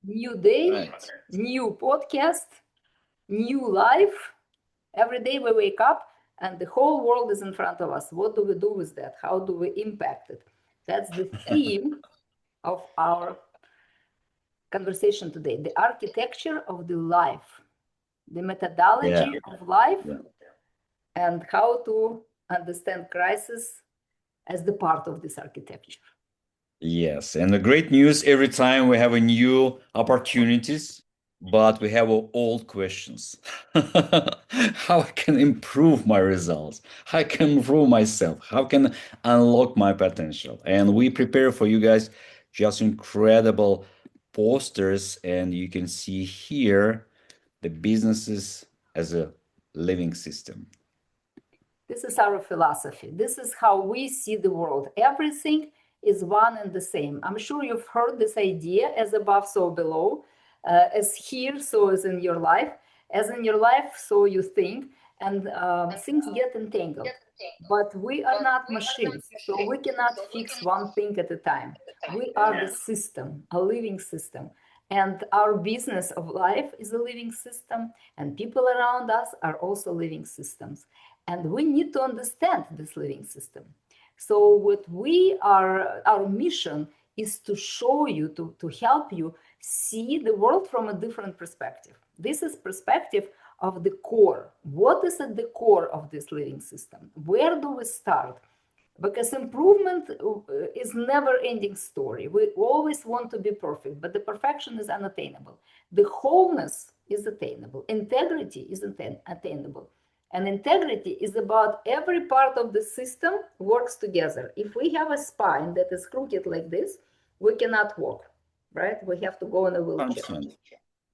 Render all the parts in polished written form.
New day, Right. new podcast, new life. Every day we wake up and the whole world is in front of us. What do we do with that? How do we impact it? That's the theme of our conversation today, the architecture of the life, the Yeah. methodology of life, and how to understand crisis as the part of this architecture. Yes. And the great news, every time we have a new opportunities, but we have old questions. How I can improve my results? How I can improve myself? How can unlock my potential? And we prepare for you guys just incredible posters, and you can see here the businesses as a living system. This is our philosophy. This is how we see the world. Everything is one and the same. I'm sure you've heard this idea, as above, so below, as here, so as in your life, as in your life, so you think, and things get entangled. But we are not machines, so we cannot fix one thing at a time. We are the system, a living system. And our business of life is a living system, and people around us are also living systems. And we need to understand this living system. So what we are, our mission is to show you, to help you see the world from a different perspective. This is perspective of the core. What is at the core of this living system? Where do we start? Because improvement is never ending story. We always want to be perfect, but the perfection is unattainable. The wholeness is attainable. Integrity is attainable. And integrity is about every part of the system works together. If we have a spine that is crooked like this, we cannot walk, right? We have to go in a wheelchair. 100%.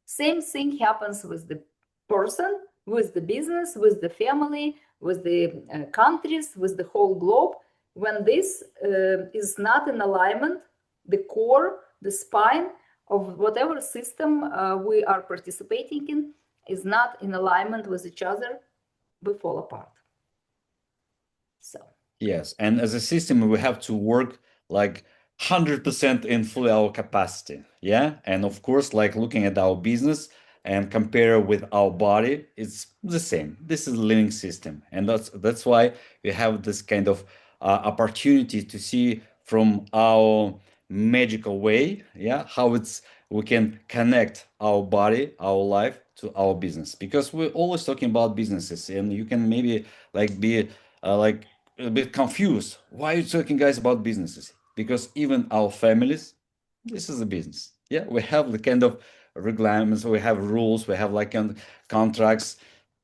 Same thing happens with the person, with the business, with the family, with the countries, with the whole globe. When this is not in alignment, the core, the spine of whatever system we are participating in is not in alignment with each other, we fall apart. So Yes, and as a system, we have to work like 100% in full our capacity. Yeah, and of course, like looking at our business and compare with our body, it's the same. This is a living system, and that's why we have this kind of opportunity to see from our magical way, yeah, how it's we can connect our body, our life to our business, because we're always talking about businesses, and you can maybe like be like a bit confused. Why are you talking, guys, about businesses? Because even our families, this is a business. Yeah, we have the kind of requirements, we have rules, we have like contracts.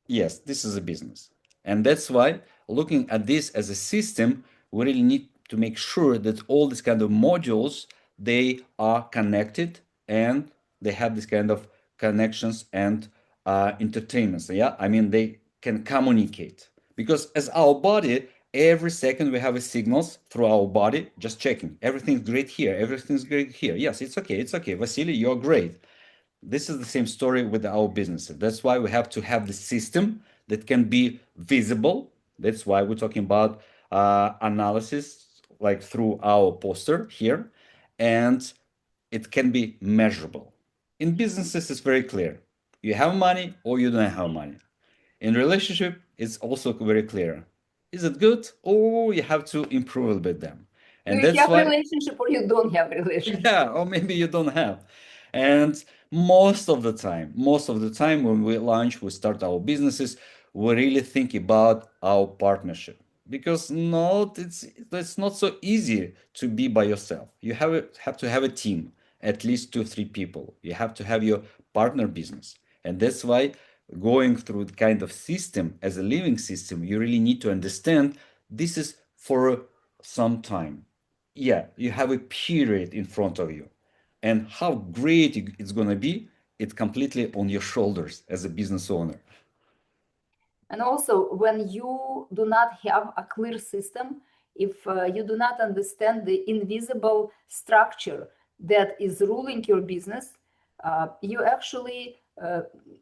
Yes, this is a business. And that's why looking at this as a system, we really need to make sure that all these kind of modules, they are connected and they have this kind of connections and entertainments. Yeah, I mean, they can communicate. Because as our body, every second we have a signals through our body, just checking. Everything's great here. Everything's great here. Yes, it's okay. It's okay. Vasily, you're great. This is the same story with our businesses. That's why we have to have the system that can be visible. That's why we're talking about analysis, like through our poster here, and it can be measurable. In businesses, it's very clear. You have money or you don't have money. In relationship, it's also very clear. Is it good or you have to improve a little bit them? do And you that's have why, relationship or you don't have relationship? yeah, or maybe you don't have. And most of the time when we launch, we start our businesses, we really think about our partnership because not it's not so easy to be by yourself. You have to have a team, at least 2 3 people. You have to have your partner business, and that's why going through the kind of system as a living system, you really need to understand this is for some time. Yeah, you have a period in front of you, and how great it's going to be, it's completely on your shoulders as a business owner. And also, when you do not have a clear system, if you do not understand the invisible structure that is ruling your business, you actually,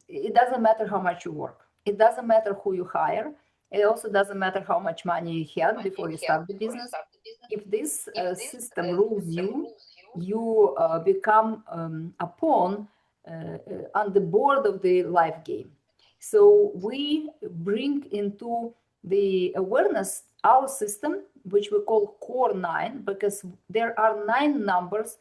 it doesn't matter how much you work. It doesn't matter who you hire. It also doesn't matter how much money you had before you start the business. If this system rules you, you become a pawn on the board of the life game. So we bring into the awareness our system, which we call core 9, because there are 9 numbers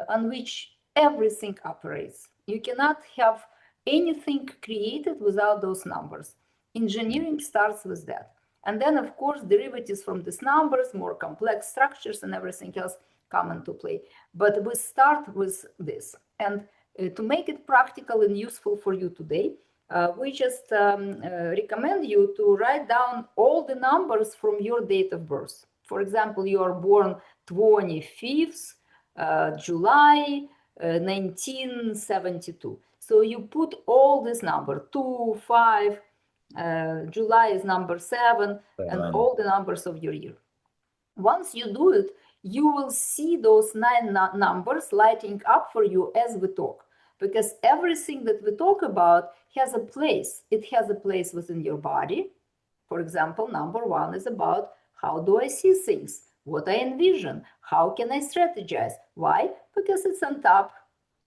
on which everything operates. You cannot have anything created without those numbers. Engineering starts with that. And then, of course, derivatives from these numbers, more complex structures and everything else come into play. But we start with this. And to make it practical and useful for you today, we just recommend you to write down all the numbers from your date of birth. For example, you are born 25th July 1972. So you put all this number, 2, 5, July is number 7, and all the numbers of your year. Once you do it, you will see those 9 numbers lighting up for you as we talk, because everything that we talk about has a place. It has a place within your body. For example, number 1 is about how do I see things, what I envision, how can I strategize. Why? Because it's on top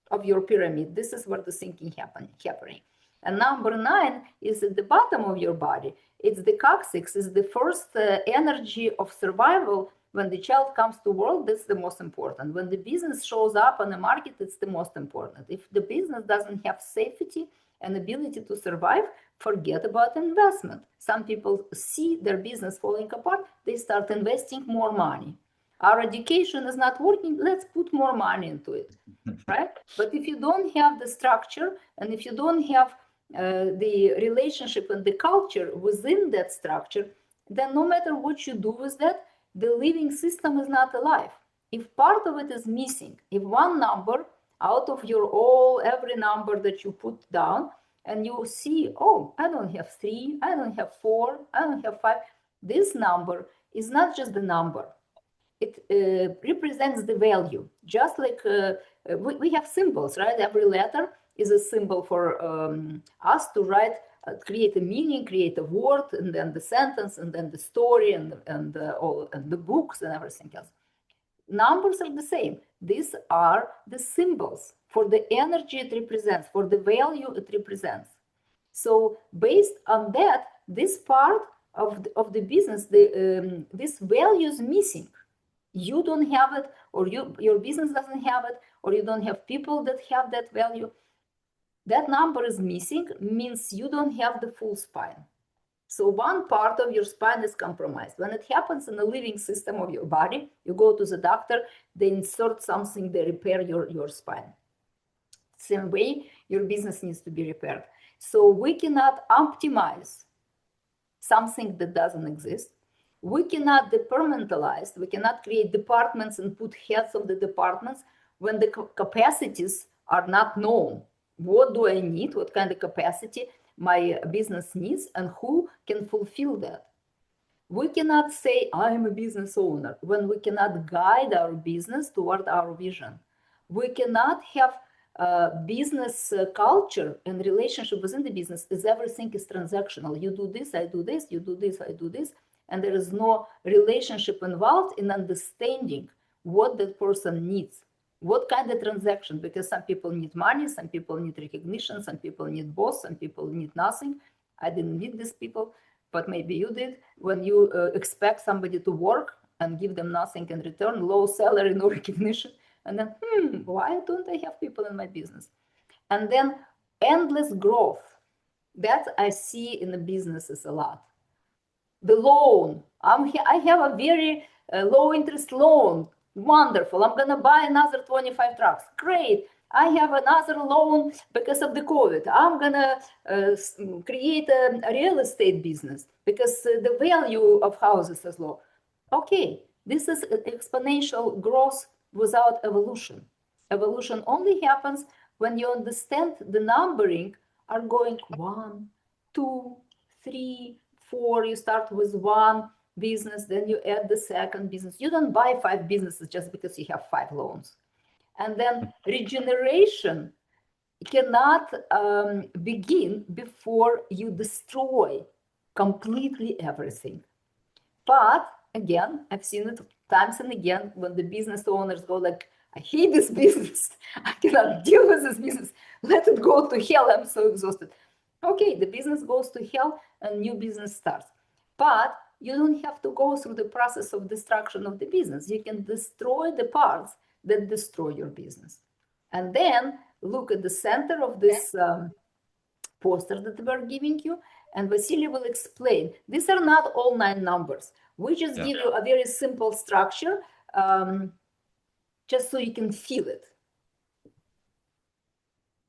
of your pyramid. This is where the thinking happening. And number 9 is at the bottom of your body. It's the coccyx, is the first energy of survival. When the child comes to world, that's the most important. When the business shows up on the market, it's the most important. If the business doesn't have safety and ability to survive, forget about investment. Some people see their business falling apart, they start investing more money. Our education is not working, let's put more money into it, right? But if you don't have the structure, and if you don't have the relationship and the culture within that structure, then no matter what you do with that, the living system is not alive. If part of it is missing, if one number out of your every number that you put down, and you see, oh, I don't have 3, I don't have 4, I don't have 5, this number is not just the number. It represents the value. Just like we have symbols, right? Every letter is a symbol for us to write, create a meaning, create a word, and then the sentence, and then the story, and the books and everything else. Numbers are the same. These are the symbols for the energy it represents, for the value it represents. So based on that, this part of the business, this value is missing. You don't have it, or your business doesn't have it, or you don't have people that have that value. That number is missing, means you don't have the full spine. So one part of your spine is compromised. When it happens in the living system of your body, you go to the doctor, they insert something, they repair your spine. Same way, your business needs to be repaired. So we cannot optimize something that doesn't exist. We cannot departmentalize, we cannot create departments and put heads of the departments when the capacities are not known. What do I need? What kind of capacity my business needs, and who can fulfill that? We cannot say, I'm a business owner, when we cannot guide our business toward our vision. We cannot have business culture and relationship within the business is everything is transactional. You do this, I do this, you do this, I do this. And there is no relationship involved in understanding what that person needs. What kind of transaction? Because some people need money, some people need recognition, some people need both, some people need nothing. I didn't need these people, but maybe you did. When you expect somebody to work and give them nothing in return, low salary, no recognition, and then, why don't I have people in my business? And then endless growth. That I see in the businesses a lot. The loan. I have a very low interest loan. Wonderful. I'm going to buy another 25 trucks. Great. I have another loan because of the COVID. I'm going to create a real estate business because the value of houses is low. Okay, this is exponential growth without evolution. Evolution only happens when you understand the numbering are going 1, 2, 3, 4. You start with one business, then you add the second business. You don't buy 5 businesses just because you have 5 loans. And then regeneration cannot begin before you destroy completely everything. But again, I've seen it times and again when the business owners go like, I hate this business. I cannot deal with this business. Let it go to hell. I'm so exhausted. Okay, the business goes to hell and new business starts. But you don't have to go through the process of destruction of the business. You can destroy the parts that destroy your business. And then look at the center of this poster that we're giving you, and Vasili will explain. These are not all 9 numbers. We just give you a very simple structure, just so you can feel it.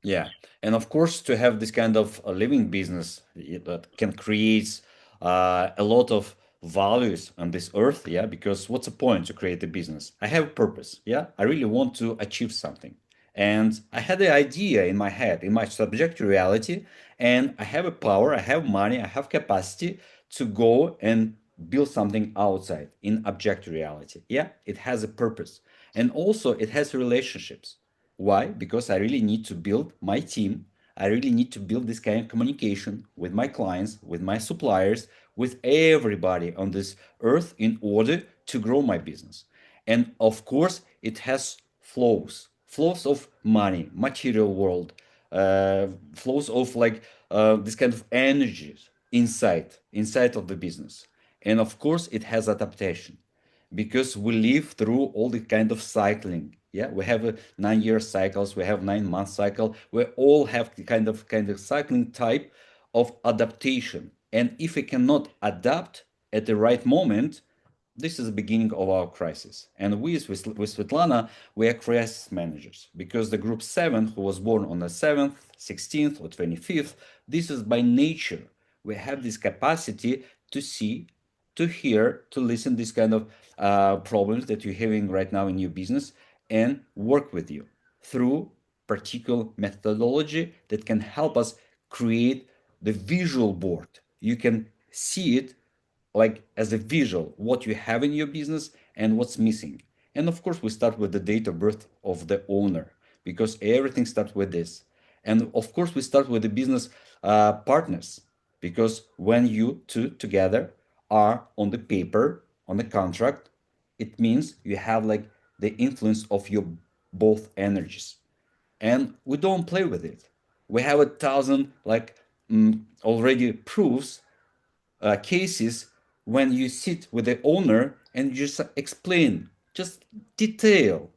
Yeah, and of course, to have this kind of a living business that can create a lot of values on this earth, yeah, because what's the point to create a business? I have a purpose, yeah, I really want to achieve something. And I had the idea in my head, in my subjective reality, and I have a power, I have money, I have capacity to go and build something outside in objective reality. Yeah, it has a purpose. And also it has relationships. Why? Because I really need to build my team. I really need to build this kind of communication with my clients, with my suppliers, with everybody on this earth in order to grow my business. And of course, it has flows of money, material world, flows of like this kind of energies inside of the business. And of course, it has adaptation because we live through all the kind of cycling. Yeah, we have a 9-year cycles, we have 9-month cycle. We all have the kind of cycling type of adaptation. And if we cannot adapt at the right moment, this is the beginning of our crisis. And with Svetlana, we are crisis managers because the group 7, who was born on the 7th, 16th, or 25th, this is by nature. We have this capacity to see, to hear, to listen these kind of problems that you're having right now in your business and work with you through particular methodology that can help us create the visual board. You can see it like as a visual, what you have in your business and what's missing. And of course, we start with the date of birth of the owner because everything starts with this. And of course, we start with the business partners because when you two together are on the paper, on the contract, it means you have like the influence of your both energies. And we don't play with it. We have 1,000 like already proofs cases when you sit with the owner and just explain, just detail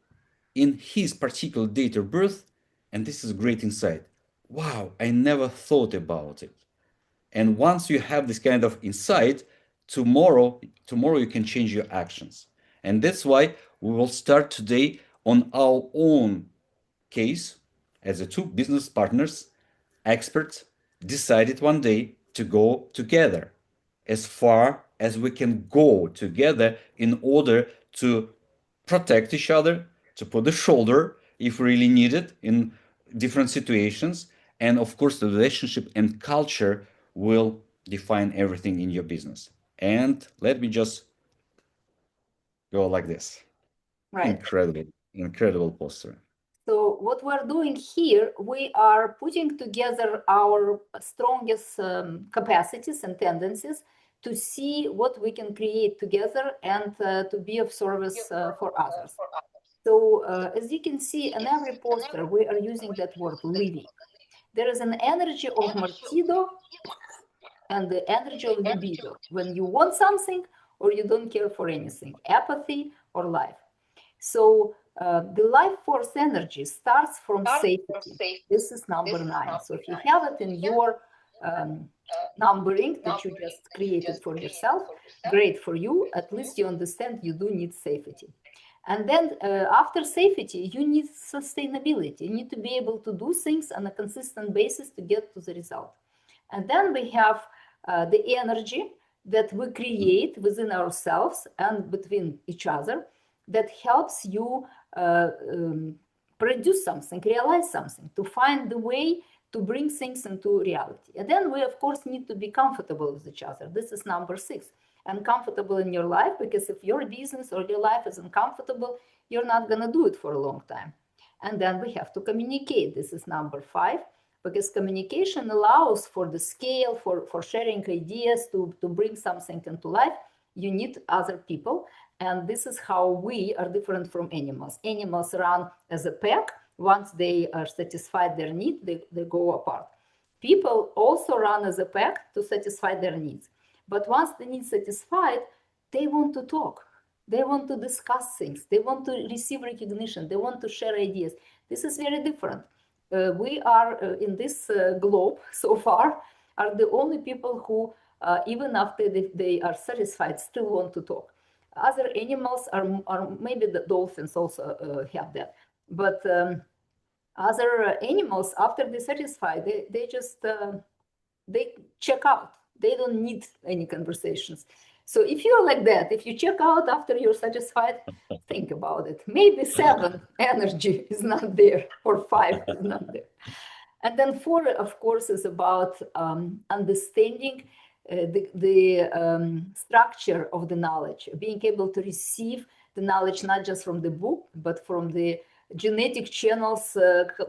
in his particular date of birth, and this is great insight. Wow, I never thought about it. And once you have this kind of insight, tomorrow you can change your actions. And that's why we will start today on our own case as the two business partners, experts, decided one day to go together as far as we can go together in order to protect each other, to put the shoulder if really needed in different situations. And of course, the relationship and culture will define everything in your business. And let me just go like this. Right. Incredible poster. So what we're doing here, we are putting together our strongest capacities and tendencies to see what we can create together and to be of service for others. So as you can see in every poster, we are using that word living. There is an energy of martido and the energy of libido, when you want something or you don't care for anything, apathy or life. So the life force energy starts from safety. This is number 9. So if you have it in your numbering that you just created for yourself, great for you. At least you understand you do need safety. And then after safety, you need sustainability. You need to be able to do things on a consistent basis to get to the result. And then we have the energy that we create within ourselves and between each other that helps you produce something, realize something, to find the way to bring things into reality. And then we, of course, need to be comfortable with each other. This is number 6. And comfortable in your life, because if your business or your life is uncomfortable, you're not going to do it for a long time. And then we have to communicate. This is number 5, because communication allows for the scale, for sharing ideas, to bring something into life. You need other people. And this is how we are different from animals. Animals run as a pack. Once they are satisfied their need, they go apart. People also run as a pack to satisfy their needs. But once the needs satisfied, they want to talk. They want to discuss things. They want to receive recognition. They want to share ideas. This is very different. We are in this globe so far are the only people who, even after they are satisfied, still want to talk. Other animals are maybe the dolphins also have that, but other animals, after they satisfy, they just they check out. They don't need any conversations. So if you're like that, if you check out after you're satisfied, think about it. Maybe 7 energy is not there, or 5 is not there. And then 4, of course, is about understanding the structure of the knowledge, being able to receive the knowledge not just from the book, but from the genetic channels,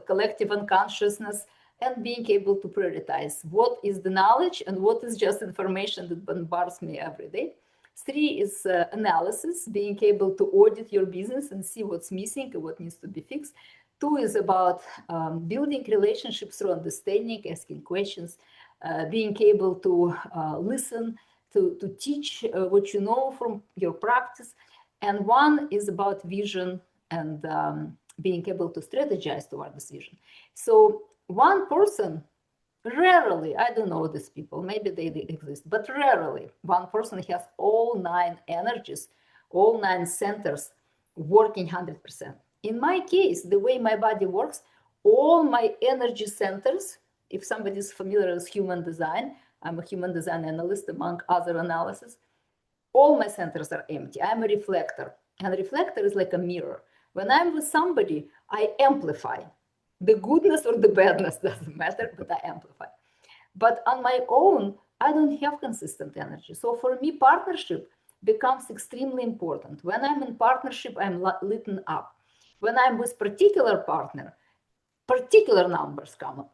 collective unconsciousness, and being able to prioritize what is the knowledge and what is just information that bombards me every day. 3 is analysis, being able to audit your business and see what's missing and what needs to be fixed. 2 is about building relationships through understanding, asking questions, being able to listen, to teach what you know from your practice. And 1 is about vision and being able to strategize toward this vision. So one person, rarely, I don't know these people, maybe they exist, but rarely one person has all 9 energies, all 9 centers working 100%. In my case, the way my body works, all my energy centers, if somebody is familiar with human design, I'm a human design analyst among other analysis, all my centers are empty. I'm a reflector, and a reflector is like a mirror. When I'm with somebody, I amplify. The goodness or the badness doesn't matter, but I amplify. But on my own, I don't have consistent energy. So for me, partnership becomes extremely important. When I'm in partnership, I'm lit up. When I'm with particular partner, particular numbers come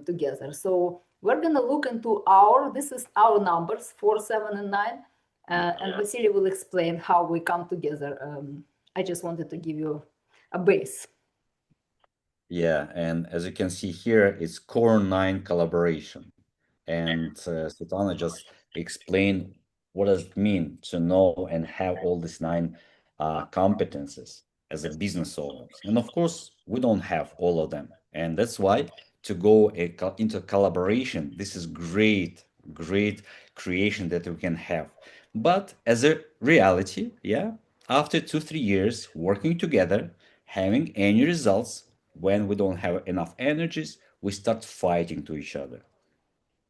together. So we're going to look into this is our numbers, 4, 7, and 9. And Vasili will explain how we come together. I just wanted to give you a base. Yeah, and as you can see here, it's core 9 collaboration. And Svetlana just explained what does it mean to know and have all these 9 competences as a business owners. And of course, we don't have all of them. And that's why to go into collaboration, this is great creation that we can have. But as a reality, yeah, after 2-3 years working together, having any results, when we don't have enough energies, we start fighting to each other.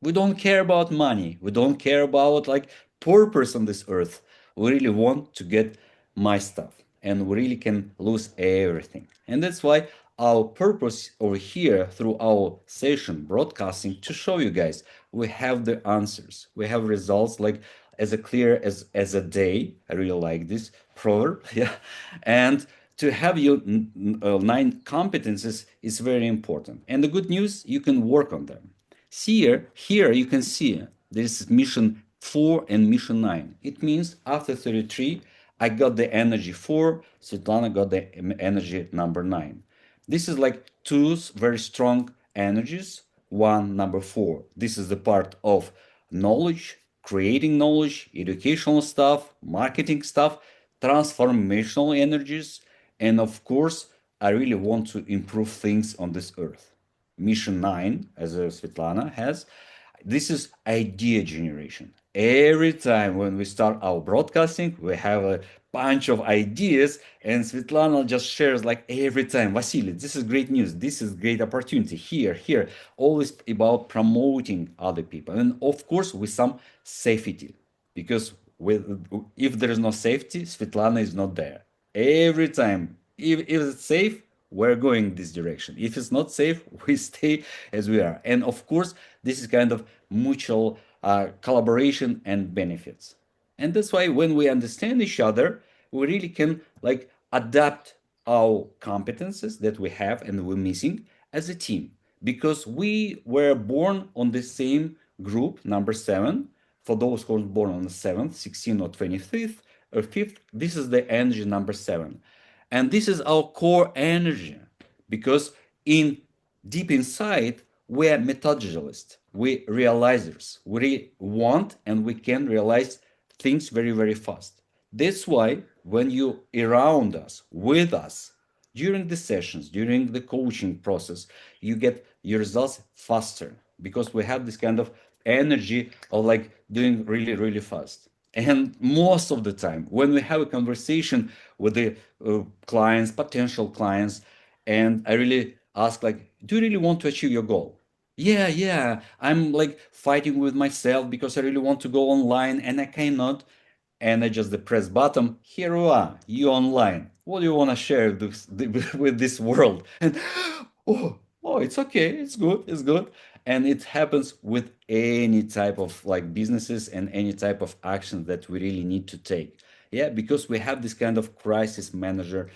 We don't care about money. We don't care about like purpose on this earth. We really want to get my stuff, and we really can lose everything. And that's why our purpose over here through our session broadcasting to show you guys we have the answers. We have results like as clear as a day. I really like this proverb. Yeah. And to have your 9 competences is very important. And the good news, you can work on them. Here you can see this is mission 4 and mission 9. It means after 33, I got the energy 4, Svetlana got the energy number 9. This is like 2 very strong energies, 1 number 4. This is the part of knowledge, creating knowledge, educational stuff, marketing stuff, transformational energies, and of course, I really want to improve things on this earth. Mission 9, as Svetlana has, this is idea generation. Every time when we start our broadcasting, we have a bunch of ideas, and Svetlana just shares like every time, Vasily, this is great news, this is great opportunity, here, always about promoting other people. And of course, with some safety, because if there is no safety, Svetlana is not there. Every time, if it's safe, we're going this direction. If it's not safe, we stay as we are. And of course, this is kind of mutual collaboration and benefits. And that's why when we understand each other, we really can like adapt our competences that we have and we're missing as a team, because we were born on the same group, number 7. For those who were born on the 7th, 16th, or 25th, fifth, this is the energy number 7. And this is our core energy because in deep inside, we're methodologists, we realizers. We want and we can realize things very, very fast. That's why when you around us, with us, during the sessions, during the coaching process, you get your results faster because we have this kind of energy of like doing really, really fast. And most of the time, when we have a conversation with the clients, potential clients, and I really ask, like, do you really want to achieve your goal? Yeah, I'm like fighting with myself because I really want to go online and I cannot. And I just press button. Here you are, you online. What do you want to share with this world? And oh, it's okay, it's good. And it happens with any type of like businesses and any type of action that we really need to take. Yeah, because we have this kind of crisis manager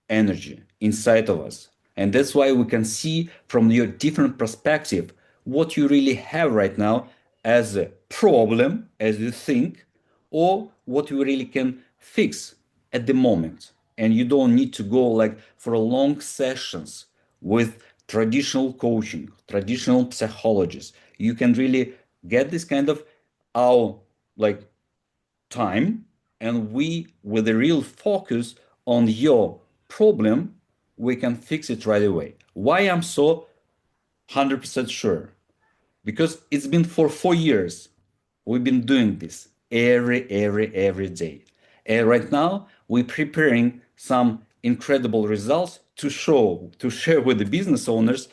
energy inside of us. And that's why we can see from your different perspective what you really have right now as a problem, as you think, or what you really can fix at the moment. And you don't need to go like for long sessions with traditional coaching, traditional psychologists. You can really get this kind of our like time, and we with a real focus on your problem, we can fix it right away. Why I'm so 100% sure? Because it's been for 4 years we've been doing this every day, and right now we're preparing some incredible results to share with the business owners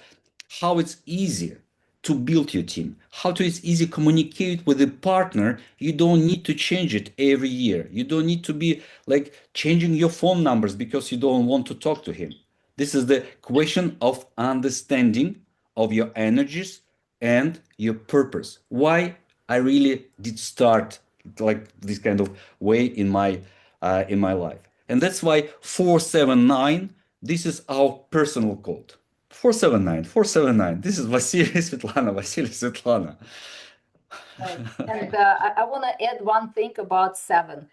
how it's easier to build your team, how to it's easy communicate with a partner. You don't need to change it every year. You don't need to be like changing your phone numbers because you don't want to talk to him. This is the question of understanding of your energies and your purpose. Why I really did start like this kind of way in my life. And that's why 479, this is our personal code. 479, 479. This is Vasili, Svetlana, Vasili, Svetlana. Right. And I want to add one thing about 7.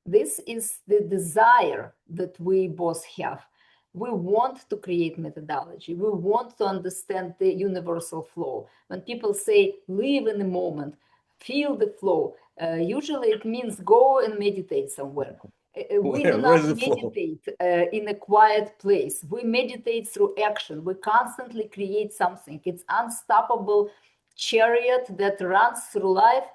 This is the desire that we both have. We want to create methodology. We want to understand the universal flow. When people say live in the moment, feel the flow, usually it means go and meditate somewhere. We do Where not is the flow? meditate in a quiet place. We meditate through action. We constantly create something. It's unstoppable chariot that runs through life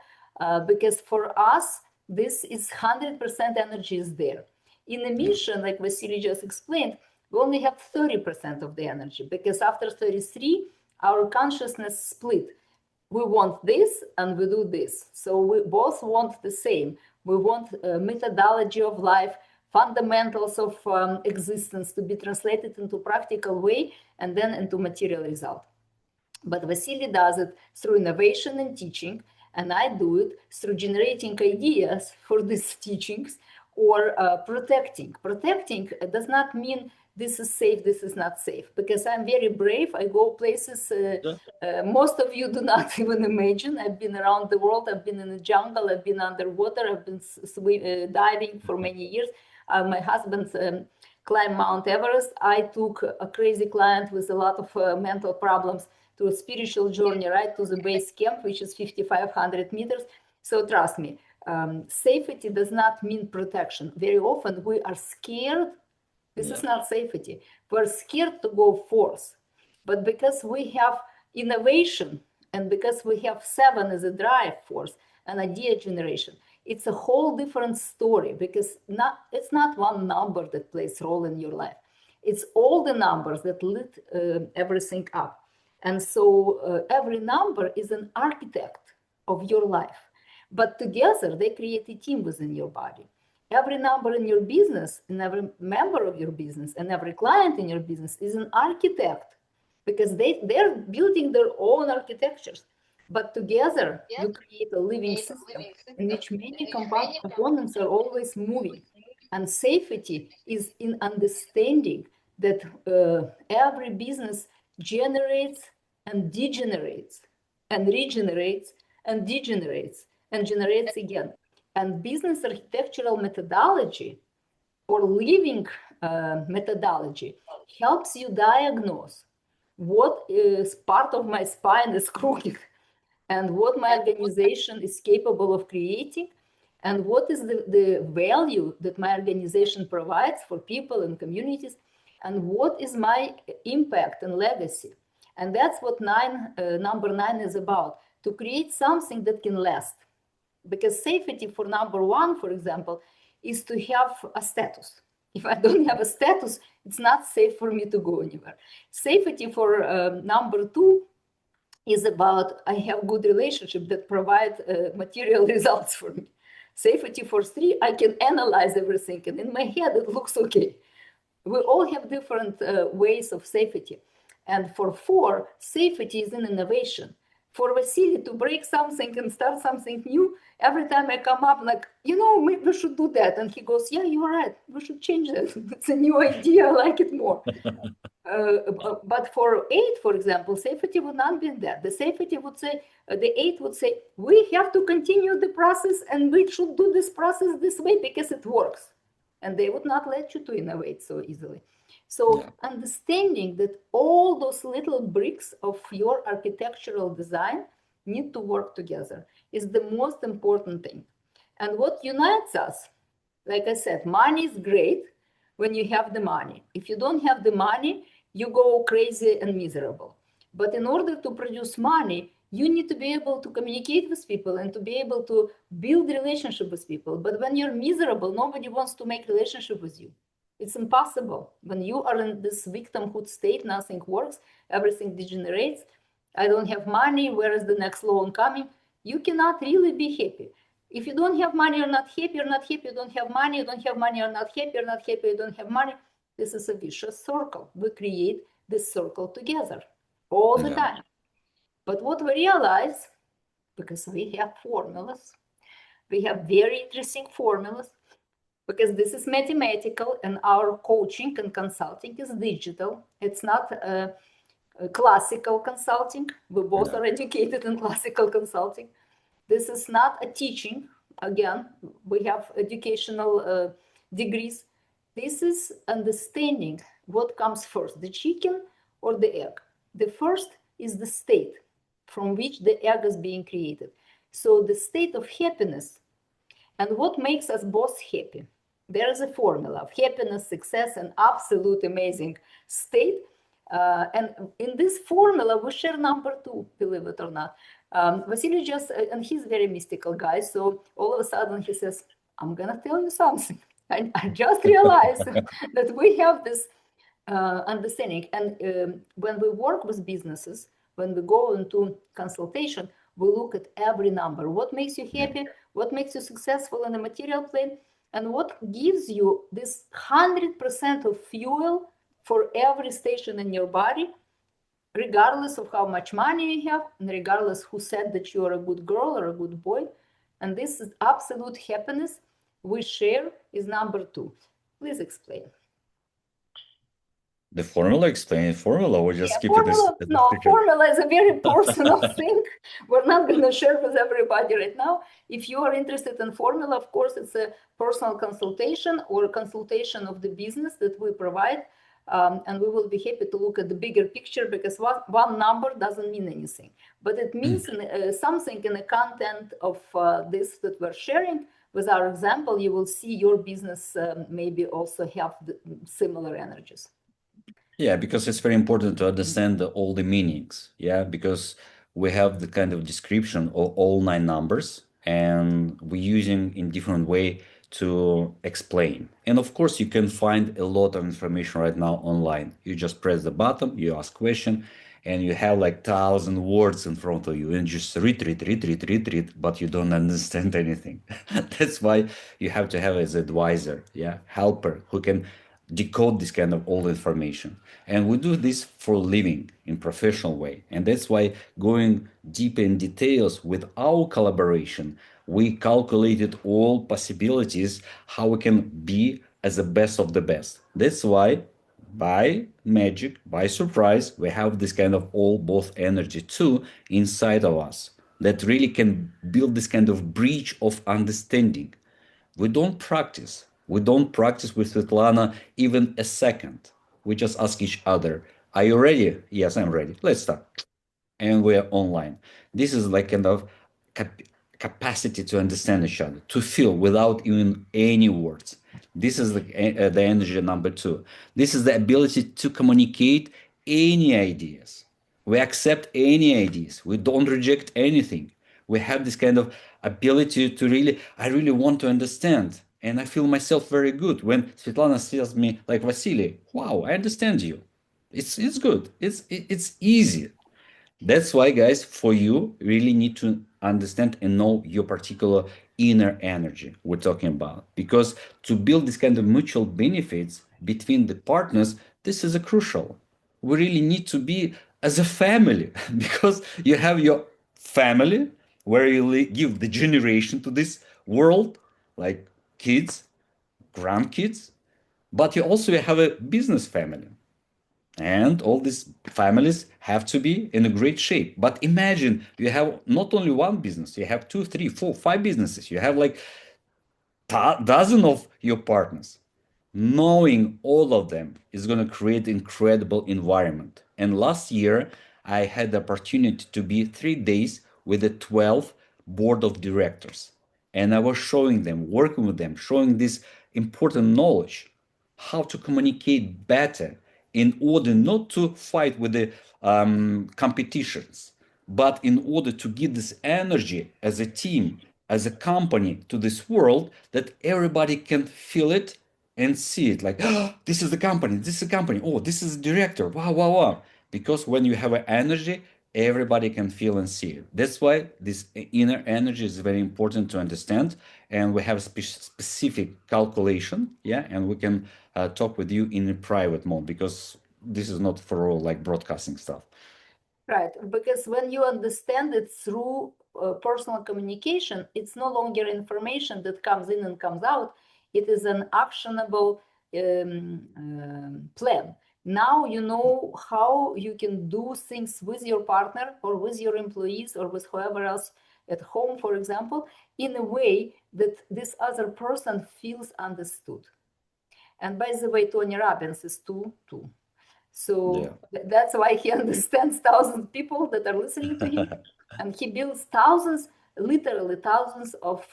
because for us, this is 100% energy is there. In a mission, like Vasily just explained, we only have 30% of the energy because after 33, our consciousness split. We want this and we do this. So we both want the same. We want methodology of life, fundamentals of existence to be translated into practical way and then into material result. But Vasily does it through innovation and teaching, and I do it through generating ideas for these teachings or protecting. Protecting does not mean this is safe, this is not safe, because I'm very brave. I go places most of you do not even imagine. I've been around the world. I've been in the jungle. I've been underwater. I've been diving for many years. My husband climbed Mount Everest. I took a crazy client with a lot of mental problems to a spiritual journey right to the base camp, which is 5,500 meters. So trust me, safety does not mean protection. Very often we are scared. This is not safety. We're scared to go forth. But because we have innovation and because we have 7 as a drive force and idea generation, it's a whole different story because it's not one number that plays a role in your life. It's all the numbers that lit everything up. And so every number is an architect of your life. But together they create a team within your body. Every number in your business and every member of your business and every client in your business is an architect because they're building their own architectures. But together you create a living system in which many components are always moving. And safety is in understanding that every business generates and degenerates and regenerates and degenerates and generates again. And business architectural methodology or living methodology helps you diagnose what is part of my spine is crooked and what my organization is capable of creating and what is the value that my organization provides for people and communities and what is my impact and legacy. And that's what number 9 is about, to create something that can last. Because safety for number 1, for example, is to have a status. If I don't have a status, it's not safe for me to go anywhere. Safety for number 2 is about I have good relationship that provide material results for me. Safety for 3, I can analyze everything, and in my head it looks okay. We all have different ways of safety. And for 4, safety is an innovation. For Vasili to break something and start something new, every time I come up, like, maybe we should do that. And he goes, yeah, you're right. We should change that. It's a new idea. I like it more. But for 8, for example, safety would not be there. The safety would say, the 8 would say, we have to continue the process and we should do this process this way because it works. And they would not let you to innovate so easily. So understanding that all those little bricks of your architectural design need to work together is the most important thing. And what unites us, like I said, money is great when you have the money. If you don't have the money, you go crazy and miserable. But in order to produce money, you need to be able to communicate with people and to be able to build relationship with people. But when you're miserable, nobody wants to make relationship with you. It's impossible. When you are in this victimhood state, nothing works, everything degenerates. I don't have money, where is the next loan coming? You cannot really be happy. If you don't have money, you're not happy, you're not happy, you don't have money, you don't have money, you're not happy, you're not happy, you don't have money. This is a vicious circle. We create this circle together all the time. But what we realize, because we have formulas, we have very interesting formulas, because this is mathematical and our coaching and consulting is digital. It's not classical consulting. We both are educated in classical consulting. This is not a teaching. Again, we have educational degrees. This is understanding what comes first, the chicken or the egg. The first is the state from which the egg is being created. So the state of happiness and what makes us both happy. There is a formula of happiness, success, and absolute amazing state. And in this formula, we share number 2, believe it or not. Vasili and he's a very mystical guy. So all of a sudden he says, I'm going to tell you something. And I just realized that we have this understanding. And when we work with businesses, when we go into consultation, we look at every number. What makes you happy? What makes you successful in the material plane? And what gives you this 100% of fuel for every station in your body, regardless of how much money you have, and regardless who said that you are a good girl or a good boy. And this is absolute happiness we share is number 2. Please explain. The formula, explain formula, or just keep formula, it as no, formula is a very personal thing. We're not going to share with everybody right now. If you are interested in formula, of course, it's a personal consultation or a consultation of the business that we provide. And we will be happy to look at the bigger picture, because one number doesn't mean anything. But it means something in the content of this that we're sharing. With our example, you will see your business maybe also have similar energies. Yeah, because it's very important to understand all the meanings. Yeah, because we have the kind of description of all 9 numbers, and we're using in different way to explain. And of course, you can find a lot of information right now online. You just press the button, you ask question, and you have like 1,000 words in front of you, and just read, but you don't understand anything. That's why you have to have as advisor, helper who can decode this kind of old information. And we do this for a living in professional way. And that's why going deep in details with our collaboration, we calculated all possibilities, how we can be as the best of the best. That's why by magic, by surprise, we have this kind of all both energy too inside of us. that really can build this kind of bridge of understanding. We don't practice. We don't practice with Svetlana even a second. We just ask each other, are you ready? Yes, I'm ready. Let's start. And we're online. This is like kind of cap- capacity to understand each other, to feel without even any words. This is the energy number two. This is the ability to communicate any ideas. We accept any ideas. We don't reject anything. We have this kind of ability to really, I really want to understand. And I feel myself very good when Svetlana tells me, like, Vasili, wow, I understand you. It's good. It's easy. That's why, guys, for you, really need to understand and know your particular inner energy we're talking about. Because to build this kind of mutual benefits between the partners, this is a crucial. We really need to be as a family because you have your family where you give the generation to this world, like kids, grandkids, but you also have a business family and all these families have to be in a great shape. But imagine you have not only one business, you have two, three, four, five businesses. You have like dozen of your partners. Knowing all of them is going to create incredible environment. And last year, I had the opportunity to be 3 days with the 12 board of directors. And I was showing them, working with them, showing this important knowledge, how to communicate better in order not to fight with the competitions, but in order to give this energy as a team, as a company to this world that everybody can feel it and see it like, oh, this is the company, this is the company, oh, this is the director, wow, wow, wow. Because when you have an energy, everybody can feel and see it. That's why this inner energy is very important to understand. And we have a specific calculation, yeah, and we can talk with you in a private mode because this is not for all like broadcasting stuff. Right, because when you understand it through personal communication, it's no longer information that comes in and comes out. It is an actionable plan. Now you know how you can do things with your partner or with your employees or with whoever else at home, for example, in a way that this other person feels understood. And by the way, Tony Robbins is too. So that's why he understands thousands of people that are listening to him. And he builds thousands, literally thousands of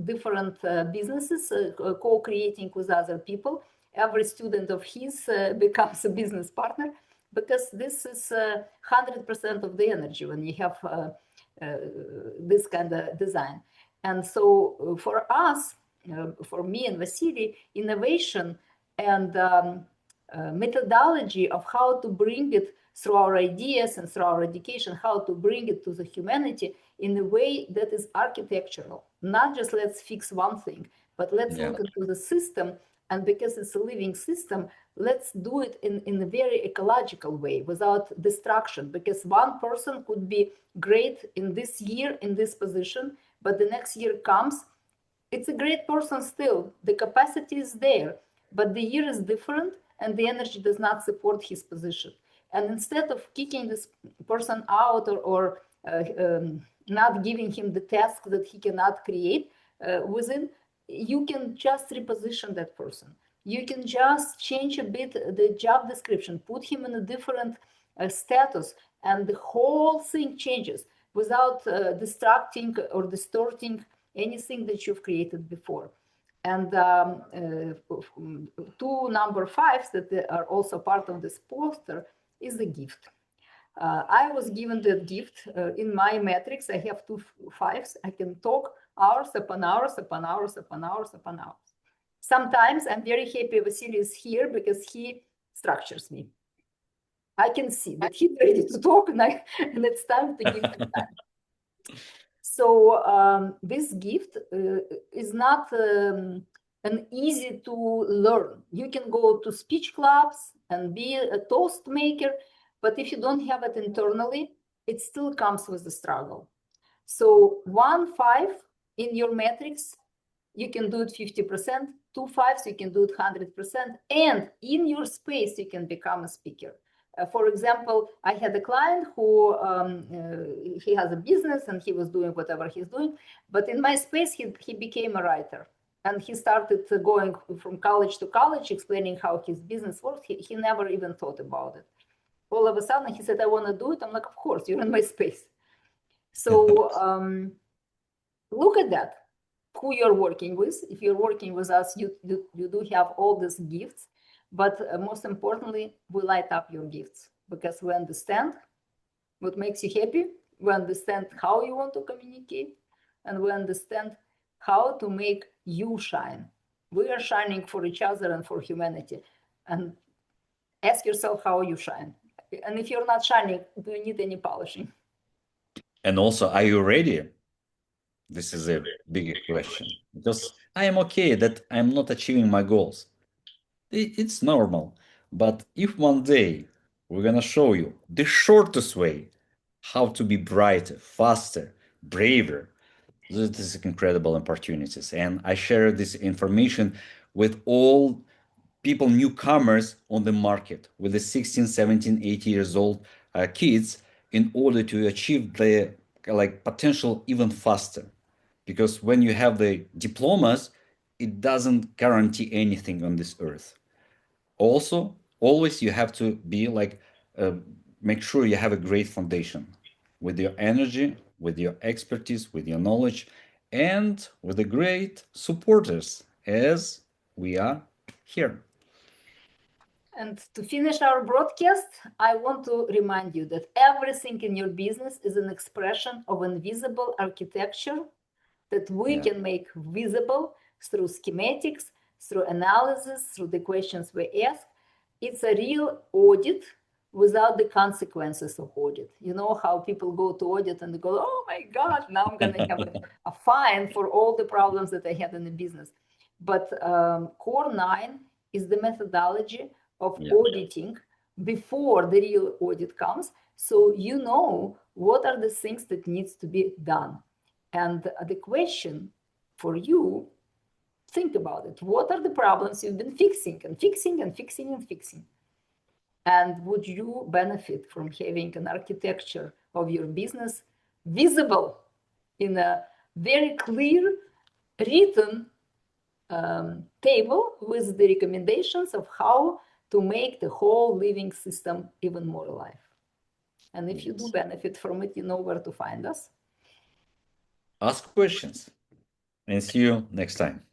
different businesses, co-creating with other people. Every student of his becomes a business partner because this is 100% of the energy when you have this kind of design. And so for us, for me and Vasili, innovation and methodology of how to bring it through our ideas and through our education, how to bring it to the humanity in a way that is architectural. Not just let's fix one thing, but let's look into the system. And because it's a living system, let's do it in a very ecological way without destruction. Because one person could be great in this year in this position, but the next year comes, it's a great person still. The capacity is there, but the year is different and the energy does not support his position. And instead of kicking this person out or not giving him the task that he cannot create within, you can just reposition that person. You can just change a bit the job description, put him in a different status, and the whole thing changes without distracting or distorting anything that you've created before. And two number fives that are also part of this poster is the gift. I was given that gift in my matrix. I have two fives. I can talk hours upon hours upon hours upon hours upon hours. Sometimes I'm very happy Vasili is here because he structures me. I can see that he's ready to talk and it's time to give him time. So this gift is not an easy to learn. You can go to speech clubs and be a toast maker, but if you don't have it internally, it still comes with the struggle. So 1 5 in your matrix, you can do it 50%, 2 5s, you can do it 100%, and in your space, you can become a speaker. For example, I had a client who he has a business and he was doing whatever he's doing, but in my space he became a writer, and he started going from college to college, explaining how his business works. He never even thought about it. All of a sudden, he said, "I want to do it." I'm like, "Of course, you're in my space." So look at that, who you're working with. If you're working with us, you do have all these gifts. But most importantly, we light up your gifts, because we understand what makes you happy, we understand how you want to communicate, and we understand how to make you shine. We are shining for each other and for humanity. And ask yourself how you shine. And if you're not shining, do you need any polishing? And also, are you ready? This is a big question, because I am okay that I'm not achieving my goals. It's normal. But if one day we're gonna show you the shortest way how to be brighter, faster, braver, this is incredible opportunities. And I share this information with all people, newcomers on the market, with the 16, 17, 18 years old kids, in order to achieve the potential even faster. Because when you have the diplomas, it doesn't guarantee anything on this earth. Also, always you have to be make sure you have a great foundation with your energy, with your expertise, with your knowledge, and with the great supporters as we are here. And to finish our broadcast, I want to remind you that everything in your business is an expression of invisible architecture that we can make visible through schematics, through analysis, through the questions we ask. It's a real audit without the consequences of audit. You know how people go to audit and they go, "Oh my God, now I'm going to have a fine for all the problems that I had in the business." But Core 9 is the methodology of auditing before the real audit comes. So you know what are the things that needs to be done. And the question for you, think about it. What are the problems you've been fixing and fixing and fixing and fixing? And would you benefit from having an architecture of your business visible in a very clear, written table with the recommendations of how to make the whole living system even more alive? And if you do benefit from it, you know where to find us. Ask questions, and see you next time.